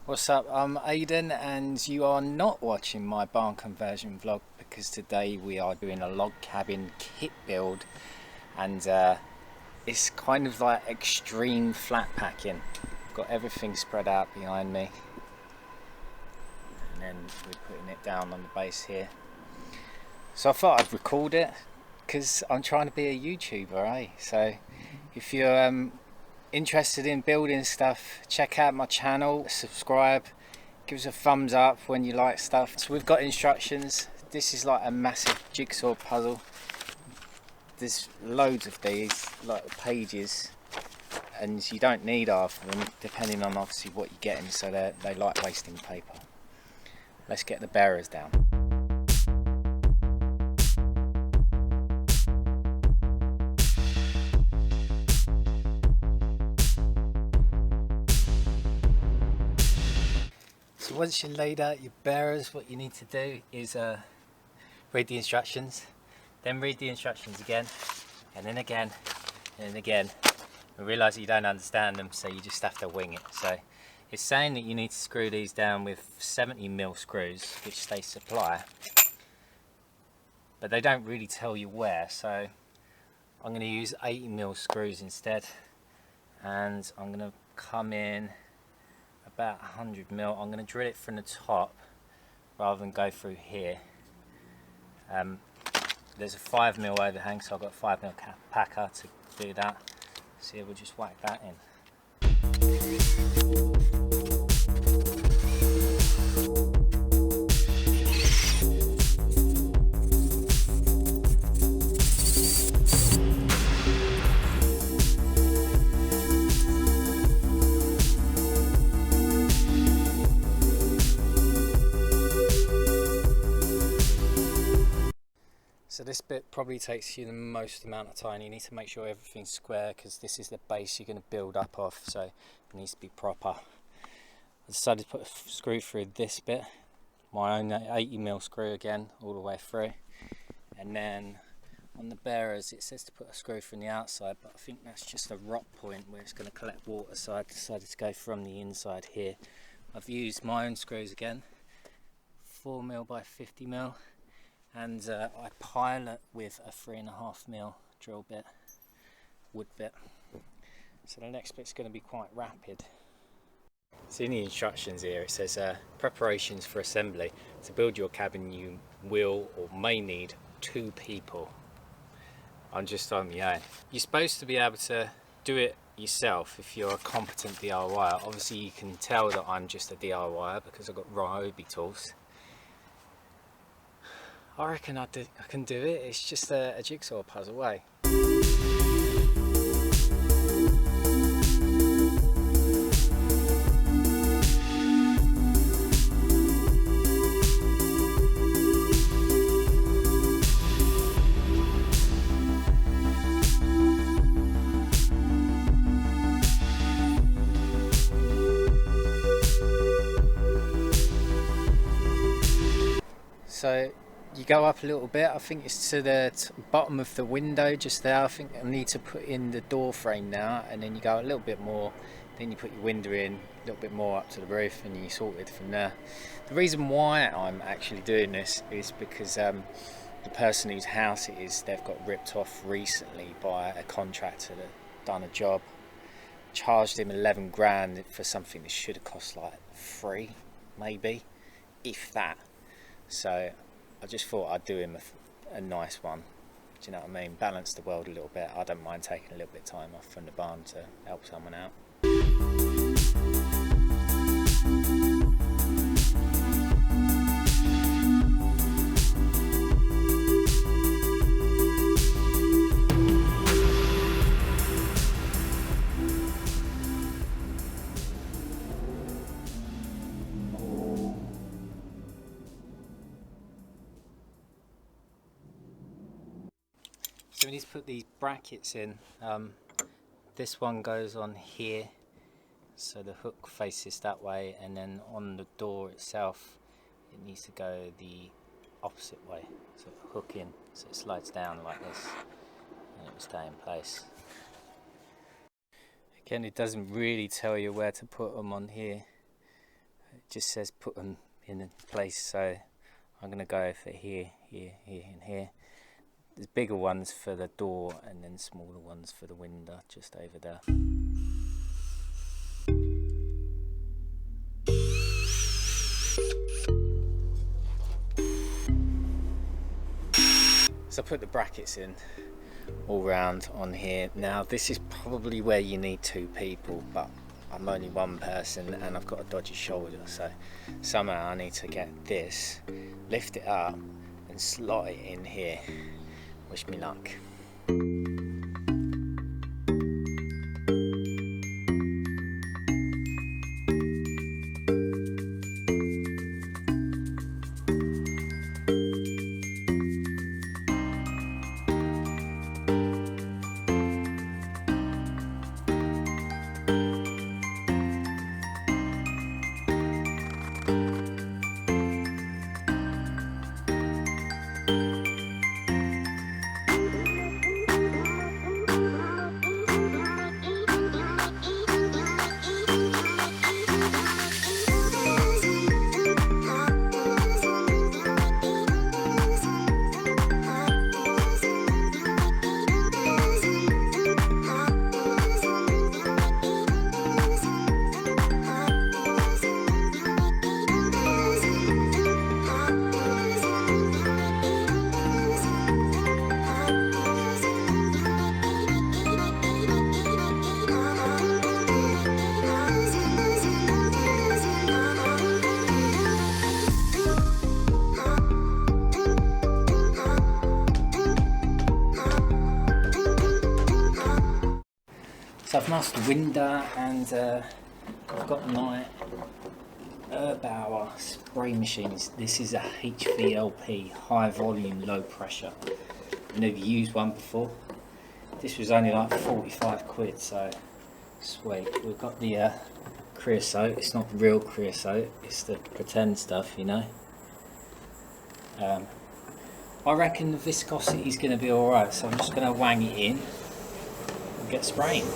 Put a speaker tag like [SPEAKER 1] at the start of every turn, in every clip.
[SPEAKER 1] What's up? I'm Aidan and you are not watching my barn conversion vlog because today we are doing a log cabin kit build and it's kind of like extreme flat packing. Got everything spread out behind me and then we're putting it down on the base here. So I thought I'd record it because I'm trying to be a YouTuber, eh? So if you're interested in building stuff, check out my channel, subscribe, give us a thumbs up when you like stuff. So we've got instructions. This is like a massive jigsaw puzzle. There's loads of these, like pages, and you don't need half of them depending on obviously what you're getting, so they like wasting paper. Let's get the bearers down. So once you laid out your bearers, what you need to do is read the instructions, then read the instructions again, and then again, and then again, and realise that you don't understand them, so you just have to wing it. So it's saying that you need to screw these down with 70mm screws, which they supply, but they don't really tell you where, so I'm going to use 80mm screws instead, and I'm going to come in about 100mm. I'm going to drill it from the top rather than go through here. There's a 5mm overhang, so I've got a 5mm packer to do that. So yeah, we'll just whack that in. So this bit probably takes you the most amount of time. You need to make sure everything's square because this is the base you're going to build up off, so it needs to be proper. I decided to put a screw through this bit, my own 80mm screw again, all the way through. And then on the bearers it says to put a screw from the outside, but I think that's just a rot point where it's going to collect water, so I decided to go from the inside here. I've used my own screws again, 4mm by 50mm. And I pilot with a 3.5mm drill bit, wood bit. So the next bit's going to be quite rapid. So in the instructions here it says preparations for assembly. To build your cabin you will or may need 2 people. I'm just on my own. You're supposed to be able to do it yourself if you're a competent DIYer. Obviously you can tell that I'm just a DIYer because I've got Ryobi tools. I reckon I can do it. It's just a jigsaw puzzle way. So you go up a little bit, I think it's to the bottom of the window just there. I think I need to put in the door frame now, and then you go a little bit more, then you put your window in, a little bit more up to the roof, and you sort it from there. The reason why I'm actually doing this is because the person whose house it is, they've got ripped off recently by a contractor that done a job, charged him 11 grand for something that should have cost like 3 maybe, if that. So I just thought I'd do him a nice one. Do you know what I mean? Balance the world a little bit. I don't mind taking a little bit of time off from the barn to help someone out. So we need to put these brackets in. This one goes on here, so the hook faces that way, and then on the door itself it needs to go the opposite way, so hook in, so it slides down like this and it will stay in place. Again, it doesn't really tell you where to put them on here. just says put them in place, so I'm going to go for here, here, here and here. There's bigger ones for the door and then smaller ones for the window just over there. So I put the brackets in all round on here. Now this is probably where you need 2 people, but I'm only one person and I've got a dodgy shoulder, so somehow I need to get this, lift it up and slot it in here. Wish me luck. So I've masked the window and I've got my Erbauer spray machines. This is a HVLP, high volume, low pressure. I've never used one before. This was only like 45 quid, so sweet. We've got the creosote. It's not real creosote, it's the pretend stuff, you know. I reckon the viscosity is going to be alright, so I'm just going to wang it in and get spraying.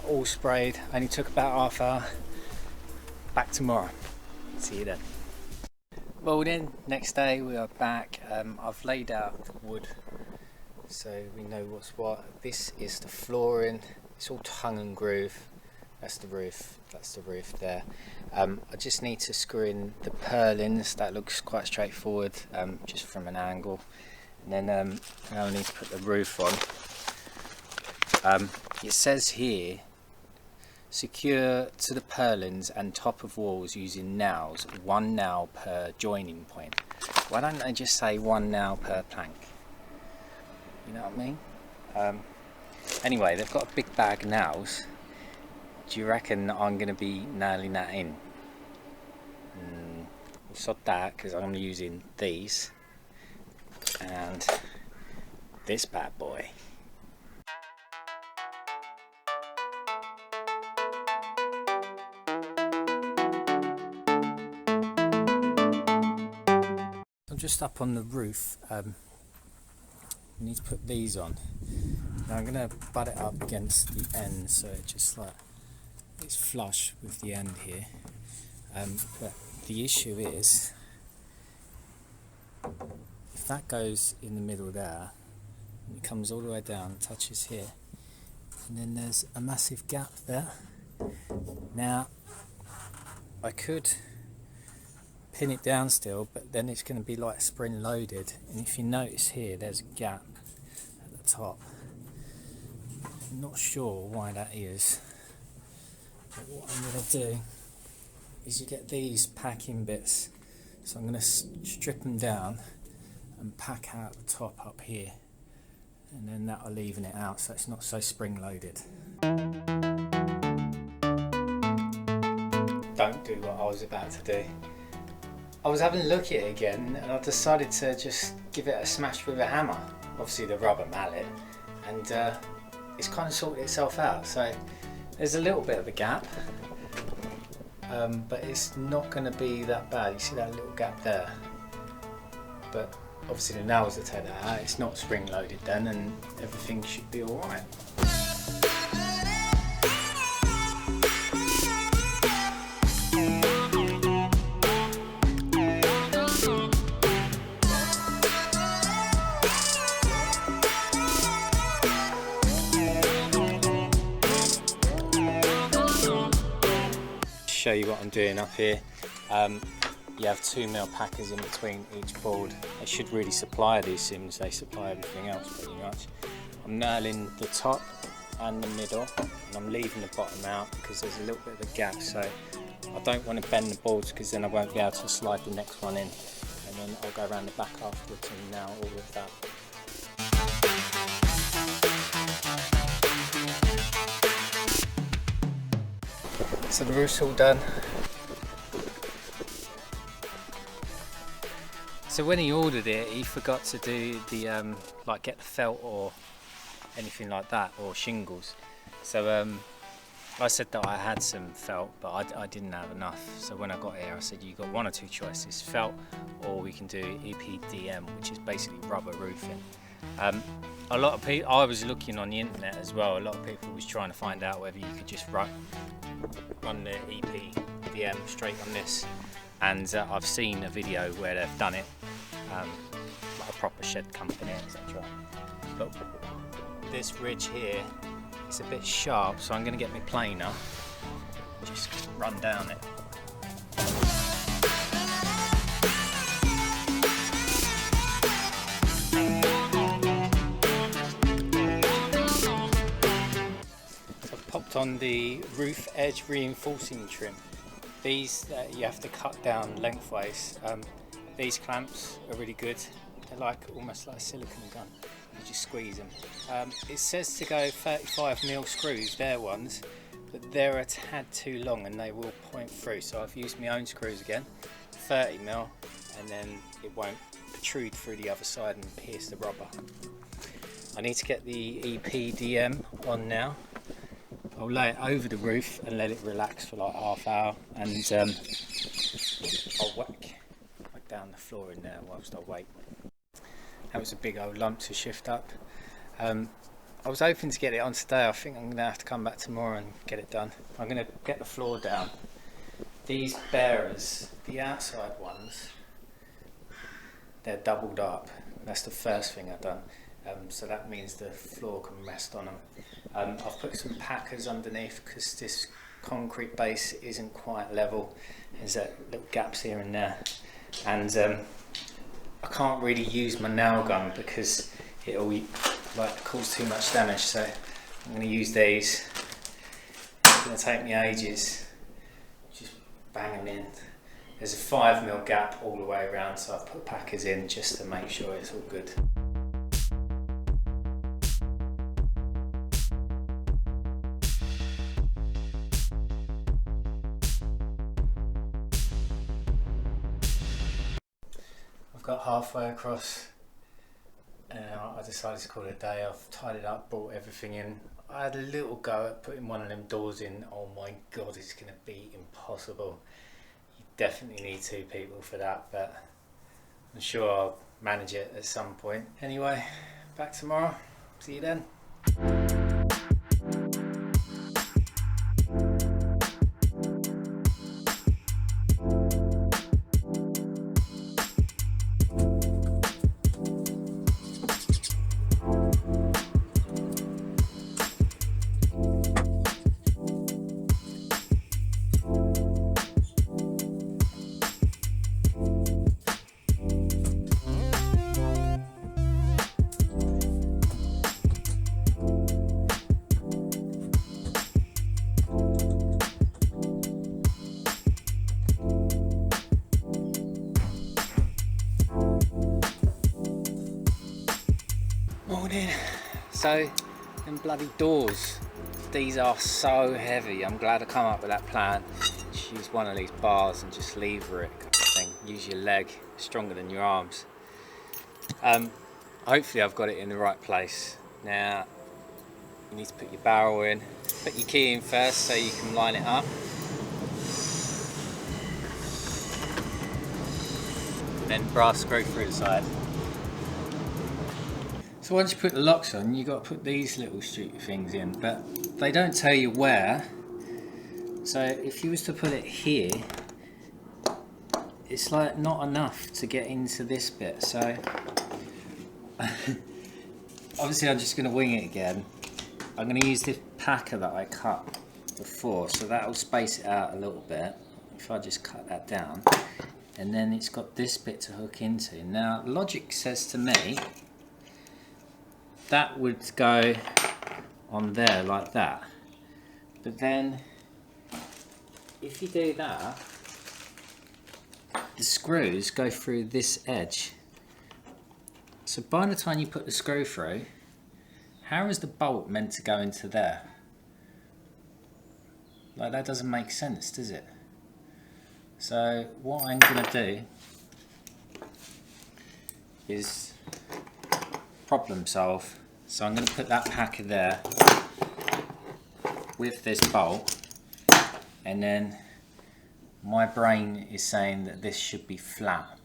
[SPEAKER 1] All sprayed, only took about half hour. Back tomorrow, see you then. Well then, next day we are back. I've laid out the wood so we know what's what. This is the flooring, it's all tongue and groove. That's the roof there. I just need to screw in the purlins. That looks quite straightforward, just from an angle. And then now I need to put the roof on. It says here, secure to the purlins and top of walls using nails, 1 nail per joining point. Why don't they just say 1 nail per plank? You know what I mean? Anyway, they've got a big bag of nails. Do you reckon I'm going to be nailing that in? We'll sod that because I'm using these and this bad boy. I'm just up on the roof. We need to put these on. Now I'm going to butt it up against the end so it just like it's flush with the end here. But the issue is, if that goes in the middle there, and it comes all the way down, touches here, and then there's a massive gap there. Now I could pin it down still, but then it's going to be like spring loaded, and if you notice here there's a gap at the top. I'm not sure why that is, but what I'm going to do is you get these packing bits, so I'm going to strip them down and pack out the top up here, and then that'll even it out so it's not so spring loaded. Don't do what I was about to do. I was having a look at it again and I decided to just give it a smash with a hammer, obviously the rubber mallet, and it's kind of sorted itself out. So there's a little bit of a gap, but it's not going to be that bad. You see that little gap there? But obviously the nails will take that out. It's not spring loaded then, and everything should be alright. Show you what I'm doing up here. You have 2mm packers in between each board. They should really supply these sims, they supply everything else pretty much. I'm nailing the top and the middle, and I'm leaving the bottom out because there's a little bit of a gap, so I don't want to bend the boards because then I won't be able to slide the next one in, and then I'll go around the back afterwards and nail all of that. So the roof's all done. So when he ordered it, he forgot to do the like get the felt or anything like that, or shingles. So I said that I had some felt, but I didn't have enough. So when I got here, I said, you got one or two choices: felt, or we can do EPDM, which is basically rubber roofing. A lot of people, I was looking on the internet as well, a lot of people was trying to find out whether you could just run the EPDM straight on this, and I've seen a video where they've done it, like a proper shed company, etc. But this ridge here is a bit sharp, so I'm going to get my planer, just run down it. Popped on the roof edge reinforcing trim. These you have to cut down lengthways. These clamps are really good. They're like almost like a silicone gun. You just squeeze them. It says to go 35mm screws, they're ones, but they're a tad too long and they will point through. So I've used my own screws again, 30mm, and then it won't protrude through the other side and pierce the rubber. I need to get the EPDM on now. I'll lay it over the roof and let it relax for like half hour, and I'll whack down the floor in there whilst I wait. That was a big old lump to shift up. I was hoping to get it on today. I think I'm going to have to come back tomorrow and get it done. I'm going to get the floor down. These bearers, the outside ones, they're doubled up. That's the first thing I've done. So that means the floor can rest on them. I've put some packers underneath because this concrete base isn't quite level. There's little gaps here and there, and I can't really use my nail gun because it'll like cause too much damage. So I'm going to use these. It's going to take me ages. Just bang them in. There's a 5mm gap all the way around, so I've put packers in just to make sure it's all good. Got halfway across and I decided to call it a day. I've tied it up, brought everything in. I had a little go at putting one of them doors in. Oh my god, it's going to be impossible. You definitely need two people for that, but I'm sure I'll manage it at some point. Anyway, back tomorrow. See you then. So, them bloody doors, these are so heavy. I'm glad I come up with that plan. Just use one of these bars and just lever it, kind of thing. Use your leg, stronger than your arms. Hopefully I've got it in the right place. Now, you need to put your barrel in. Put your key in first so you can line it up. Then brass screw through the side. So once you put the locks on, you've got to put these little stupid things in, but they don't tell you where. So if you was to put it here, it's like not enough to get into this bit. So obviously I'm just going to wing it again. I'm going to use this packer that I cut before, so that will space it out a little bit. If I just cut that down, and then it's got this bit to hook into. Now logic says to me that would go on there like that, but then if you do that, the screws go through this edge. So by the time you put the screw through, how is the bolt meant to go into there? Like, that doesn't make sense, does it? So what I'm going to do is problem solve. So I'm going to put that packer there with this bolt, and then my brain is saying that this should be flat.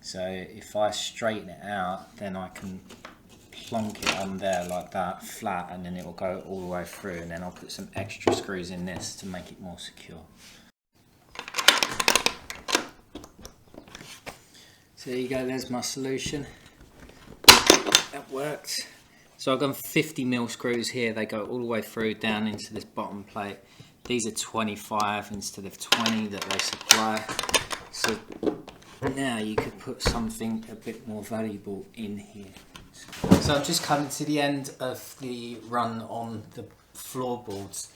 [SPEAKER 1] So if I straighten it out, then I can plonk it on there like that, flat, and then it will go all the way through, and then I'll put some extra screws in this to make it more secure. So there you go, there's my solution. That worked. So I've gone 50mm screws here, they go all the way through down into this bottom plate. These are 25 instead of 20 that they supply. So now you could put something a bit more valuable in here. So I'm just coming to the end of the run on the floorboards.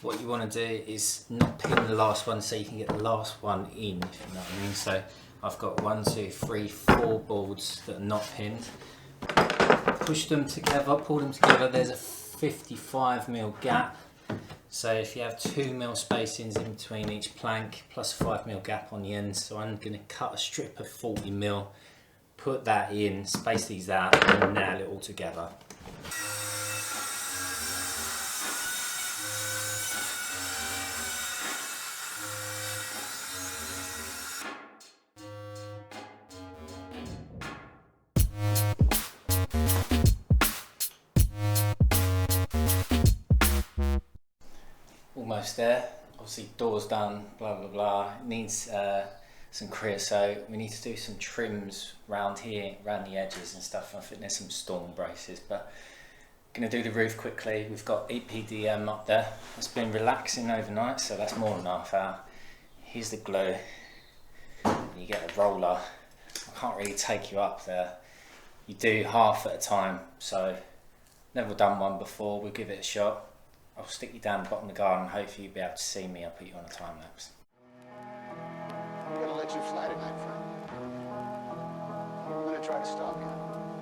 [SPEAKER 1] What you want to do is not pin the last one so you can get the last one in, if you know what I mean. So I've got 1, 2, 3, 4 boards that are not pinned. Push them together, pull them together. There's a 55mm gap. So if you have 2mm spacings in between each plank, plus a 5mm gap on the end. So I'm going to cut a strip of 40mm, put that in, space these out, and nail it all together. Almost there. Obviously doors done, blah blah blah. It needs some creosote. We need to do some trims around here, around the edges and stuff. I think there's some storm braces, but I'm going to do the roof quickly. We've got EPDM up there. It's been relaxing overnight, so that's more than half hour. Here's the glue. You get a roller. I can't really take you up there. You do half at a time, so never done one before. We'll give it a shot. I'll stick you down the bottom of the garden, hopefully you'll be able to see me. I'll put you on a time lapse.
[SPEAKER 2] I'm gonna let you fly tonight, friend. I'm gonna try to stop you,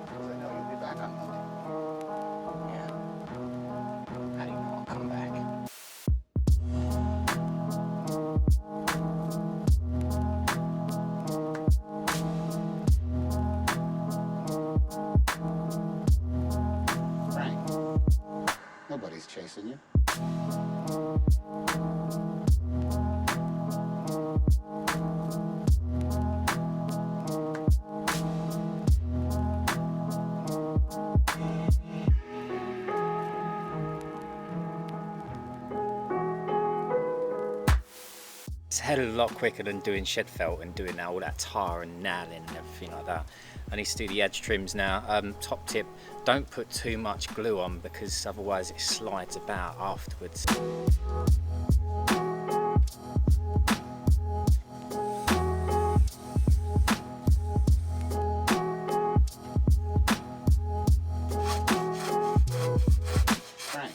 [SPEAKER 2] because I know you'll be back on Monday.
[SPEAKER 3] Yeah. How do you know I'll come back?
[SPEAKER 2] Frank, nobody's chasing you.
[SPEAKER 1] It's a hell of a lot quicker than doing shed felt and doing all that tar and nailing and everything like that. I need to do the edge trims now. Top tip, don't put too much glue on because otherwise it slides about afterwards.
[SPEAKER 2] Frank.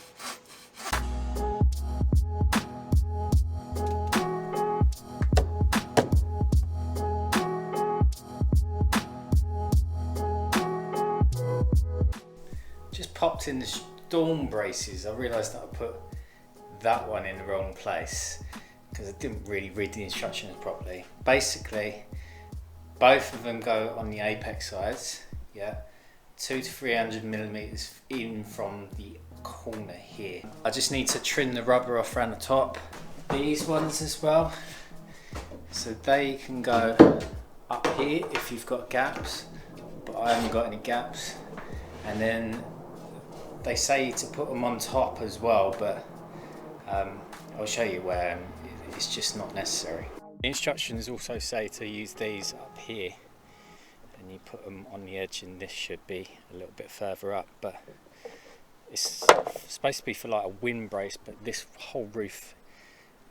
[SPEAKER 1] popped in the storm braces, I realised that I put that one in the wrong place because I didn't really read the instructions properly. Basically, both of them go on the apex sides, yeah, 200 to 300 millimeters in from the corner here. I just need to trim the rubber off around the top. These ones as well, so they can go up here if you've got gaps, but I haven't got any gaps. And then they say to put them on top as well, but I'll show you where, and it's just not necessary. The instructions also say to use these up here, and you put them on the edge, and this should be a little bit further up, but it's supposed to be for like a wind brace, but this whole roof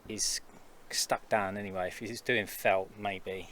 [SPEAKER 1] is stuck down anyway. If you're doing felt, maybe.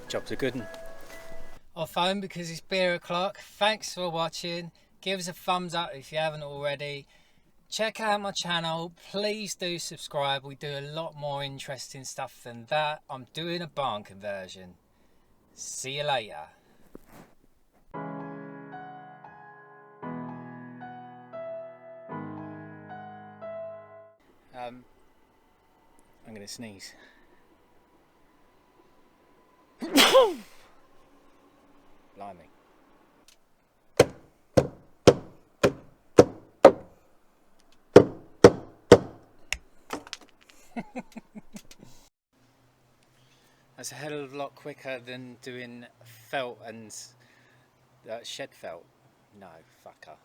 [SPEAKER 1] Job's a good one. Off home because it's beer o'clock. Thanks for watching. Give us a thumbs up if you haven't already. Check out my channel. Please do subscribe. We do a lot more interesting stuff than that. I'm doing a barn conversion. See you later. I'm gonna sneeze. Blimey. That's a hell of a lot quicker than doing felt and shed felt. No, fucker.